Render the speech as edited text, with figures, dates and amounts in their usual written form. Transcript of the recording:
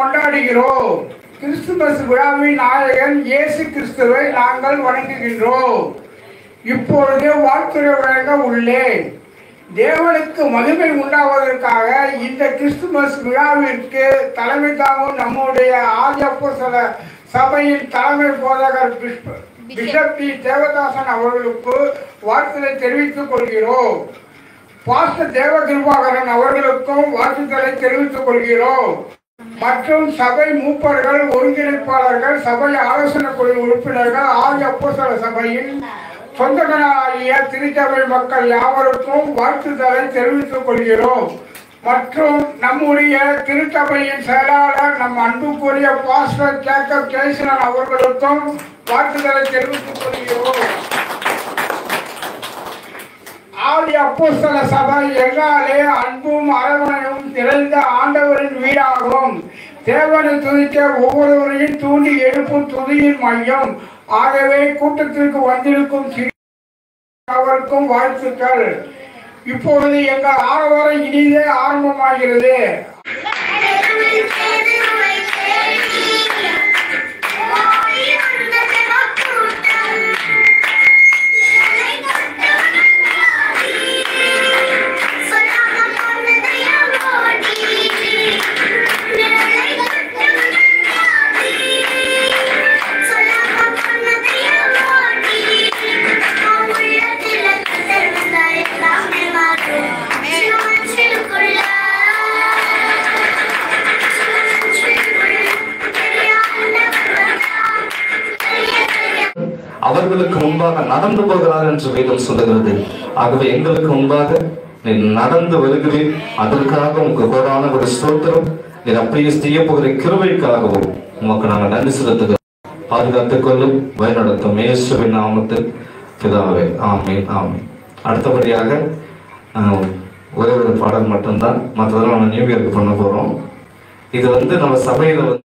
கொண்டாடுகிறோம். கிறிஸ்துமஸ் விழாவின் நாயகன் இயேசு கிறிஸ்துவை நாங்கள் வணங்குகின்றோம். இப்பொழுது வாழ்த்துரை வழங்க உள்ளேன். தேவனுக்கு மகிமை உண்டாவதற்காக இந்த கிறிஸ்துமஸ் விழாவிற்கு தலைமை தாங்கும் நம்முடைய ஆதி அப்போஸ்தல சபையின் தலைமை போதகர் பிஷப் டி தேவதாசன் அவர்களுக்கு வாழ்த்துக்களை தெரிவித்துக் கொள்கிறோம். பாஸ்டர் தேவ கிருபாகரன் அவர்களுக்கும் வாழ்த்துக்களை தெரிவித்துக் கொள்கிறோம். மற்றும் சபை மூப்பர்கள், ஒருங்கிணைப்பாளர்கள், சபை ஆலோசனை குழு உறுப்பினர்கள், ஆதி அப்போஸ்தல சபையின் சொந்தங்களாகிய திருச்சபை மக்கள் யாவருக்கும் வாழ்த்துக்களை தெரிவித்துக் கொள்கிறோம். மற்றும் நம்முடைய திருச்சபையின் செயலாளர் நம் அன்புக்குரிய பாஸ்டர் ஜேக்கப் ஜெயசீலன் அவர்களுக்கும் வாழ்த்துக்களை தெரிவித்துக் கொள்கிறோம். ஆதி அப்போஸ்தல சபை என்றாலே அன்பும் அரவணையும் நிறைந்த ஆண்டவரின் வீடாகும். தேவனை துதிக்க ஒவ்வொருவரையும் தூண்டி எழுப்பும் துதியின் மையம். ஆகவே கூட்டத்திற்கு வந்திருக்கும் அவருக்கும் வாழ்த்துக்கள். இப்பொழுது எங்கள் ஆரவாரம் இனிதே ஆரம்பமாகிறது. அவர்களுக்கு முன்பாக நடந்து போகிறார் என்று வேதம் சொல்லுகிறது. ஆகவே எங்களுக்கு முன்பாக நீ நடந்து வருகிறேன். அதற்காக உங்க கோடான ஒரு ஸ்தோத்திரம். நீ அப்படியே செய்ய போகிற கிருபைக்காகவும் உமக்கு நாங்கள் நன்றி செலுத்துகிறோம். பாதுகாத்துக் கொள்ளும், வழிநடத்தும் இயேசுவின் நாமத்தில் பிதாவே, ஆமீன், ஆமீன். அடுத்தபடியாக ஒரே ஒரு பாடல் மட்டும்தான், மற்றதெல்லாம் நம்ம நியூ இயர்க்கு பண்ண போறோம். இது நம்ம சபையில